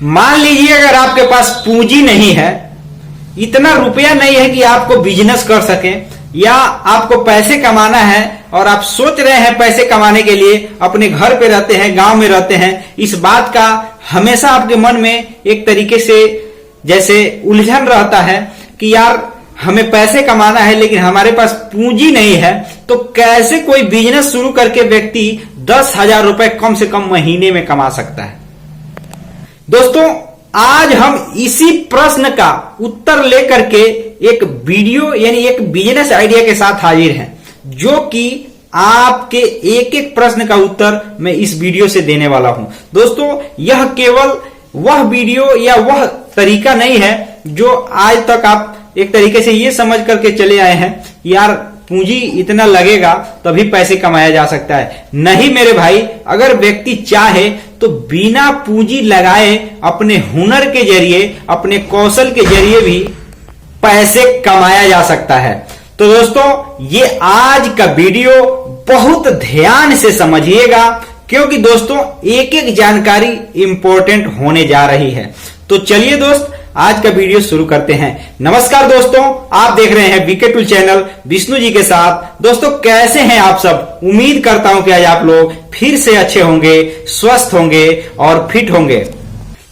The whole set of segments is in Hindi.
मान लीजिए अगर आपके पास पूंजी नहीं है, इतना रुपया नहीं है कि आपको बिजनेस कर सके, या आपको पैसे कमाना है और आप सोच रहे हैं पैसे कमाने के लिए, अपने घर पे रहते हैं, गांव में रहते हैं, इस बात का हमेशा आपके मन में एक तरीके से जैसे उलझन रहता है कि यार हमें पैसे कमाना है लेकिन हमारे पास पूंजी नहीं है, तो कैसे कोई बिजनेस शुरू करके व्यक्ति 10,000 रुपए कम से कम महीने में कमा सकता है। दोस्तों, आज हम इसी प्रश्न का उत्तर लेकर के एक वीडियो यानी एक बिजनेस आइडिया के साथ हाजिर हैं, जो कि आपके एक एक प्रश्न का उत्तर मैं इस वीडियो से देने वाला हूं। दोस्तों, यह केवल वह वीडियो या वह तरीका नहीं है जो आज तक आप एक तरीके से ये समझ करके चले आए हैं यार पूंजी इतना लगेगा तभी पैसे कमाया जा सकता है। नहीं मेरे भाई, अगर व्यक्ति चाहे तो बिना पूंजी लगाए अपने हुनर के जरिए, अपने कौशल के जरिए भी पैसे कमाया जा सकता है। तो दोस्तों, ये आज का वीडियो बहुत ध्यान से समझिएगा, क्योंकि दोस्तों एक एक जानकारी इंपॉर्टेंट होने जा रही है। तो चलिए दोस्त, आज का वीडियो शुरू करते हैं। नमस्कार दोस्तों, आप देख रहे हैं VK tool channel Vishnu ji के साथ। दोस्तों, कैसे हैं आप सब? उम्मीद करता हूं कि आज आप लोग फिर से अच्छे होंगे, स्वस्थ होंगे और फिट होंगे।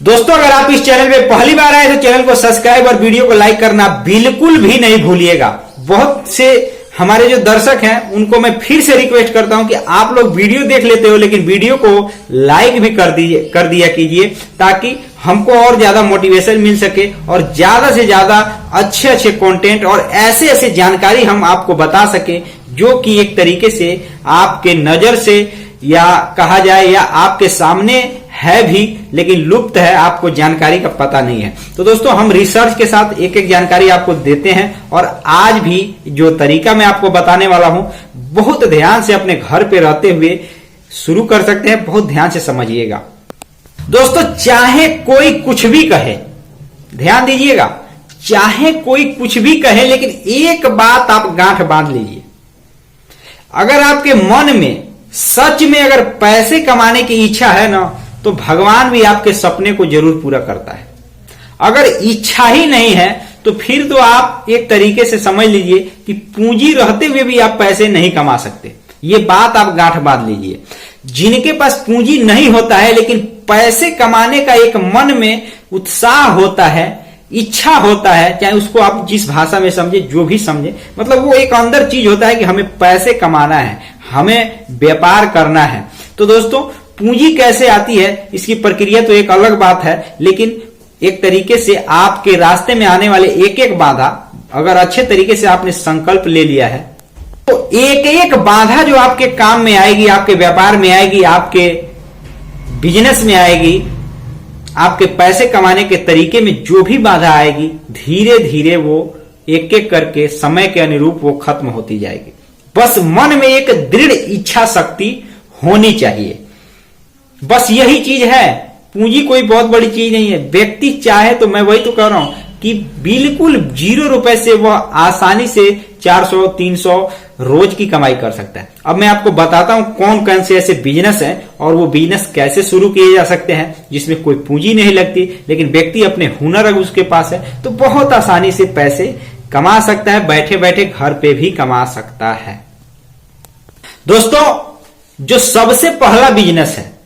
दोस्तों, अगर आप इस चैनल पे पहली बार आए तो चैनल को सब्सक्राइब और वीडियो को लाइक करना बिल्कुल भी नहीं भूलिएगा। बहुत से हमारे जो दर्शक हैं उनको मैं फिर से रिक्वेस्ट करता हूं कि आप लोग वीडियो देख लेते हो लेकिन वीडियो को लाइक भी कर दिया कीजिए, ताकि हमको और ज्यादा मोटिवेशन मिल सके और ज्यादा से ज्यादा अच्छे अच्छे कंटेंट और ऐसे ऐसे जानकारी हम आपको बता सके जो कि एक तरीके से आपके नजर से या कहा जाए या आपके सामने है भी लेकिन लुप्त है, आपको जानकारी का पता नहीं है। तो दोस्तों, हम रिसर्च के साथ एक एक जानकारी आपको देते हैं और आज भी जो तरीका मैं आपको बताने वाला हूं बहुत ध्यान से अपने घर पे रहते हुए शुरू कर सकते हैं। बहुत ध्यान से समझिएगा दोस्तों। चाहे कोई कुछ भी कहे, ध्यान दीजिएगा, चाहे कोई कुछ भी कहे, लेकिन एक बात आप गांठ बांध लीजिए, अगर आपके मन में सच में अगर पैसे कमाने की इच्छा है ना, तो भगवान भी आपके सपने को जरूर पूरा करता है। अगर इच्छा ही नहीं है तो फिर तो आप एक तरीके से समझ लीजिए कि पूंजी रहते हुए भी आप पैसे नहीं कमा सकते। ये बात आप गांठ बांध लीजिए। जिनके पास पूंजी नहीं होता है लेकिन पैसे कमाने का एक मन में उत्साह होता है, इच्छा होता है, चाहे उसको आप जिस भाषा में समझे, जो भी समझे, मतलब वो एक अंदर चीज होता है कि हमें पैसे कमाना है, हमें व्यापार करना है। तो दोस्तों, पूंजी कैसे आती है इसकी प्रक्रिया तो एक अलग बात है, लेकिन एक तरीके से आपके रास्ते में आने वाले एक एक बाधा अगर अच्छे तरीके से आपने संकल्प ले लिया है तो एक एक बाधा जो आपके काम में आएगी, आपके व्यापार में आएगी, आपके बिजनेस में आएगी, आपके पैसे कमाने के तरीके में जो भी बाधा आएगी, धीरे धीरे वो एक एक करके समय के अनुरूप वो खत्म होती जाएगी। बस मन में एक दृढ़ इच्छा शक्ति होनी चाहिए, बस यही चीज है। पूंजी कोई बहुत बड़ी चीज नहीं है। व्यक्ति चाहे तो, मैं वही तो कह रहा हूं कि बिल्कुल 0 रुपए से वह आसानी से 400 300 रोज की कमाई कर सकता है। अब मैं आपको बताता हूं कौन कौन से ऐसे बिजनेस हैं और वो बिजनेस कैसे शुरू किए जा सकते हैं जिसमें कोई पूंजी नहीं लगती, लेकिन व्यक्ति अपने हुनर अगर उसके पास है तो बहुत आसानी से पैसे कमा सकता है, बैठे बैठे घर पे भी कमा सकता है। दोस्तों, जो सबसे पहला बिजनेस है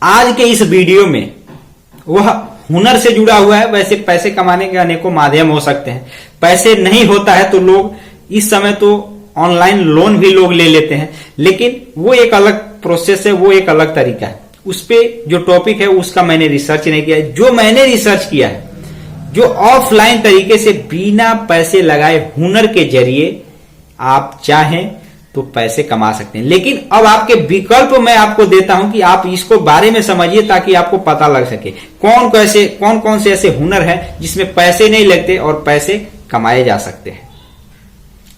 आज के इस वीडियो में, वह हुनर से जुड़ा हुआ है। वैसे पैसे कमाने के अनेकों माध्यम हो सकते हैं। पैसे नहीं होता है तो लोग इस समय तो ऑनलाइन लोन भी लोग ले लेते हैं, लेकिन वो एक अलग प्रोसेस है, वो एक अलग तरीका है। उस पे जो टॉपिक है उसका मैंने रिसर्च नहीं किया है। जो मैंने रिसर्च किया है, जो ऑफलाइन तरीके से बिना पैसे लगाए हुनर के जरिए आप चाहें तो पैसे कमा सकते हैं। लेकिन अब आपके विकल्प मैं आपको देता हूं कि आप इसको बारे में समझिए ताकि आपको पता लग सके कौन कौन से ऐसे हुनर हैं जिसमें पैसे नहीं लगते और पैसे कमाए जा सकते हैं।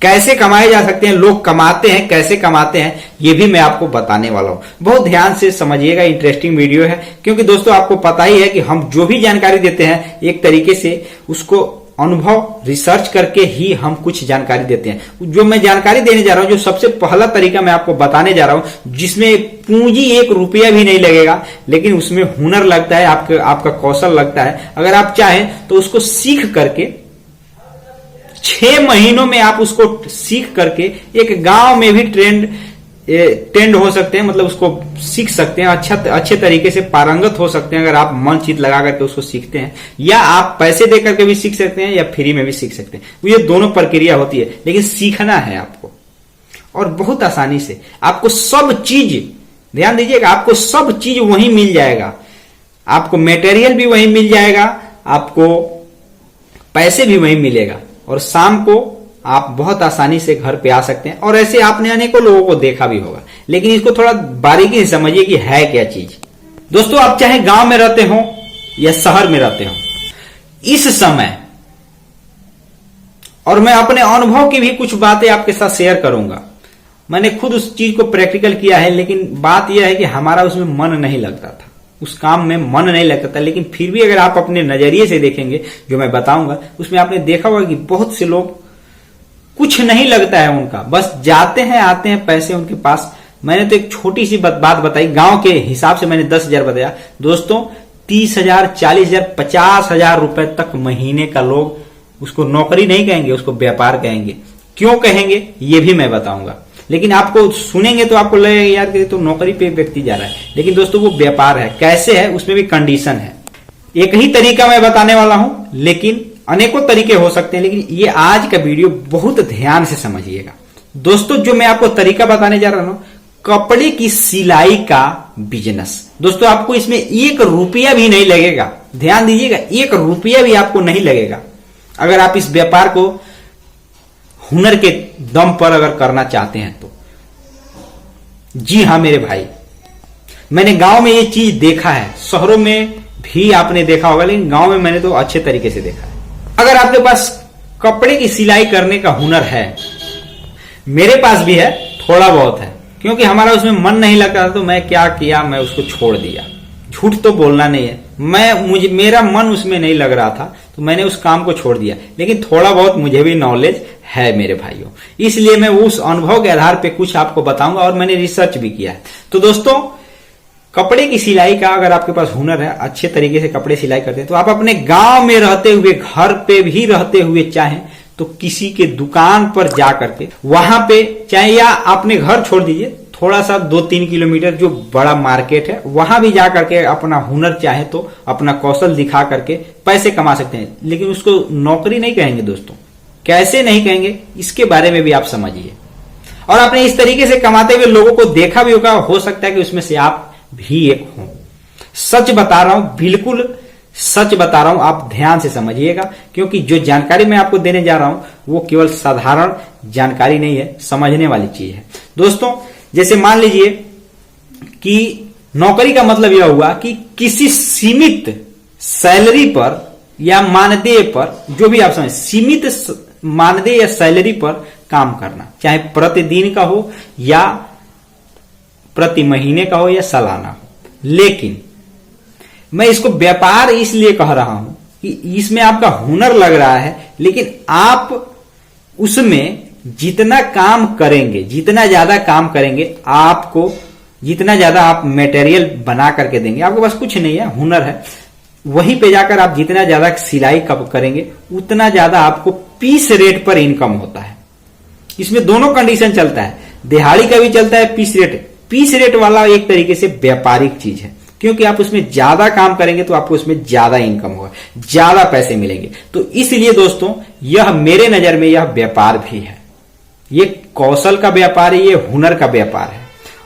कैसे कमाए जा सकते हैं, लोग कमाते हैं, कैसे कमाते हैं, ये भी मैं आपको बताने वाला हूं। बहुत ध्यान से समझिएगा, इंटरेस्टिंग वीडियो है, क्योंकि दोस्तों आपको पता ही है कि हम जो भी जानकारी देते हैं एक तरीके से उसको अनुभव रिसर्च करके ही हम कुछ जानकारी देते हैं। जो मैं जानकारी देने जा रहा हूं, जो सबसे पहला तरीका मैं आपको बताने जा रहा हूं, जिसमें पूंजी 1 रुपया भी नहीं लगेगा, लेकिन उसमें हुनर लगता है, आपका कौशल लगता है। अगर आप चाहें तो उसको सीख करके 6 महीनों में आप उसको सीख करके एक गांव में भी ट्रेंड हो सकते हैं, मतलब उसको सीख सकते हैं, अच्छे तरीके से पारंगत हो सकते हैं अगर आप मन चित लगा करके उसको सीखते हैं। या आप पैसे दे करके भी सीख सकते हैं या फ्री में भी सीख सकते हैं। ये दोनों प्रक्रिया होती है, लेकिन सीखना है आपको, और बहुत आसानी से। आपको सब चीज, ध्यान दीजिएगा, आपको सब चीज वहीं मिल जाएगा। आपको मटेरियल भी वहीं मिल जाएगा, आपको पैसे भी वहीं मिलेगा, और शाम को आप बहुत आसानी से घर पे आ सकते हैं। और ऐसे आपने अनेकों लोगों को देखा भी होगा, लेकिन इसको थोड़ा बारीकी से समझिए कि है क्या चीज। दोस्तों, आप चाहे गांव में रहते हो या शहर में रहते हो, इस समय, और मैं अपने अनुभव की भी कुछ बातें आपके साथ शेयर करूंगा। मैंने खुद उस चीज को प्रैक्टिकल किया है, लेकिन बात यह है कि हमारा उसमें मन नहीं लगता था, उस काम में मन नहीं लगता था। लेकिन फिर भी अगर आप अपने नजरिए से देखेंगे, जो मैं बताऊंगा, उसमें आपने देखा होगा कि बहुत से लोग, कुछ नहीं लगता है उनका, बस जाते हैं आते हैं, पैसे उनके पास। मैंने तो एक छोटी सी बात बताई, गांव के हिसाब से मैंने 10,000 बताया। दोस्तों, 30,000, 40,000, 50,000 रुपए तक महीने का लोग उसको नौकरी नहीं कहेंगे, उसको व्यापार कहेंगे। क्यों कहेंगे ये भी मैं बताऊंगा, लेकिन आपको सुनेंगे तो आपको लगेगा यार कि तो नौकरी पे व्यक्ति जा रहा है, लेकिन दोस्तों वो व्यापार है। कैसे है, उसमें भी कंडीशन है। एक ही तरीका मैं बताने वाला हूं, लेकिन अनेकों तरीके हो सकते हैं, लेकिन ये आज का वीडियो बहुत ध्यान से समझिएगा। दोस्तों, जो मैं आपको तरीका बताने जा रहा हूं, कपड़े की सिलाई का बिजनेस। दोस्तों, आपको इसमें 1 रुपया भी नहीं लगेगा। ध्यान दीजिएगा, 1 रुपया भी आपको नहीं लगेगा अगर आप इस व्यापार को हुनर के दम पर अगर करना चाहते हैं तो। जी हां मेरे भाई, मैंने गांव में ये चीज देखा है, शहरों में भी आपने देखा होगा, लेकिन गांव में मैंने तो अच्छे तरीके से देखा है। अगर आपके पास कपड़े की सिलाई करने का हुनर है, मेरे पास भी है, थोड़ा बहुत है, क्योंकि हमारा उसमें मन नहीं लगता था, तो मैं क्या किया, मैं उसको छोड़ दिया। झूठ तो बोलना नहीं है, मेरा मन उसमें नहीं लग रहा था, तो मैंने उस काम को छोड़ दिया। लेकिन थोड़ा बहुत मुझे भी नॉलेज है मेरे भाइयों, इसलिए मैं उस अनुभव के आधार पे कुछ आपको बताऊंगा, और मैंने रिसर्च भी किया है। तो दोस्तों, कपड़े की सिलाई का अगर आपके पास हुनर है, अच्छे तरीके से कपड़े सिलाई करते हैं, तो आप अपने गांव में रहते हुए, घर पे भी रहते हुए चाहें तो किसी के दुकान पर जा करके, वहां पे चाहे, या अपने घर छोड़ दीजिए, थोड़ा सा 2-3 किलोमीटर जो बड़ा मार्केट है, वहां भी जा करके अपना हुनर चाहे तो अपना कौशल दिखा करके पैसे कमा सकते हैं। लेकिन उसको नौकरी नहीं कहेंगे दोस्तों। कैसे नहीं कहेंगे, इसके बारे में भी आप समझिए। और आपने इस तरीके से कमाते हुए लोगों को देखा भी होगा, हो सकता है कि उसमें से आप भी एक हो। सच बता रहा हूं, बिल्कुल सच बता रहा हूं, आप ध्यान से समझिएगा, क्योंकि जो जानकारी मैं आपको देने जा रहा हूं वो केवल साधारण जानकारी नहीं है, समझने वाली चीज है। दोस्तों, जैसे मान लीजिए कि नौकरी का मतलब यह हुआ कि किसी सीमित सैलरी पर या मानदेय पर, जो भी आप समझ, सीमित मानदेय या सैलरी पर काम करना, चाहे प्रतिदिन का हो या प्रति महीने का हो या सालाना हो। लेकिन मैं इसको व्यापार इसलिए कह रहा हूं कि इसमें आपका हुनर लग रहा है, लेकिन आप उसमें जितना काम करेंगे, जितना ज्यादा काम करेंगे, आपको जितना ज्यादा आप मटेरियल बना करके देंगे, आपके पास कुछ नहीं है, हुनर है, वहीं पे जाकर आप जितना ज्यादा सिलाई कब करेंगे, उतना ज्यादा आपको पीस रेट पर इनकम होता है। इसमें दोनों कंडीशन चलता है, दिहाड़ी का भी चलता है, पीस रेट। पीस रेट वाला एक तरीके से व्यापारिक चीज है, क्योंकि आप उसमें ज्यादा काम करेंगे तो आपको उसमें ज्यादा इनकम होगा, ज्यादा पैसे मिलेंगे। तो इसलिए दोस्तों, यह मेरे नजर में यह व्यापार भी है, ये कौशल का व्यापार है, ये हुनर का व्यापार है।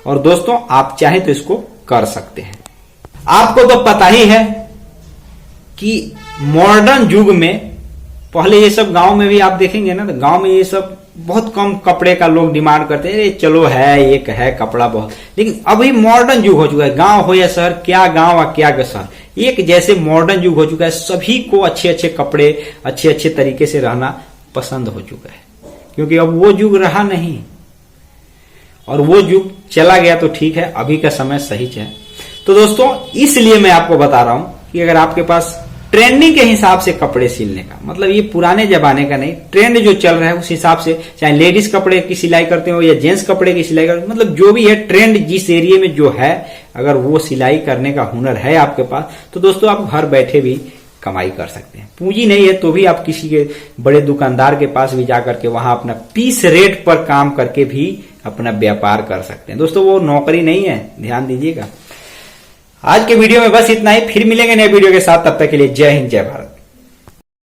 और दोस्तों, आप चाहें तो इसको कर सकते हैं। आपको तो पता ही है कि मॉडर्न युग में, पहले ये सब गांव में भी आप देखेंगे ना, तो गांव में ये सब बहुत कम कपड़े का लोग डिमांड करते हैं, चलो है, एक है कपड़ा बहुत। लेकिन अभी मॉडर्न युग हो चुका है, गांव हो या शहर, क्या गांव और क्या शहर, एक जैसे मॉडर्न युग हो चुका है। सभी को अच्छे अच्छे कपड़े, अच्छे अच्छे तरीके से रहना पसंद हो चुका है, क्योंकि अब वो युग रहा नहीं, और वो युग चला गया तो ठीक है, अभी का समय सही है। तो दोस्तों, इसलिए मैं आपको बता रहा हूं कि अगर आपके पास ट्रेंडिंग के हिसाब से कपड़े सिलने का, मतलब ये पुराने जमाने का नहीं, ट्रेंड जो चल रहा है उस हिसाब से, चाहे लेडीज कपड़े की सिलाई करते हो या जेंट्स कपड़े की सिलाई करते हो, मतलब जो भी है ट्रेंड जिस एरिया में जो है, अगर वो सिलाई करने का हुनर है आपके पास तो दोस्तों आप घर बैठे भी कमाई कर सकते हैं। पूंजी नहीं है तो भी आप किसी के बड़े दुकानदार के पास भी जाकर के वहां अपना पीस रेट पर काम करके भी अपना व्यापार कर सकते हैं। दोस्तों वो नौकरी नहीं है, ध्यान दीजिएगा। आज के वीडियो में बस इतना ही, फिर मिलेंगे नए वीडियो के साथ, तब तक के लिए जय हिंद जय भारत।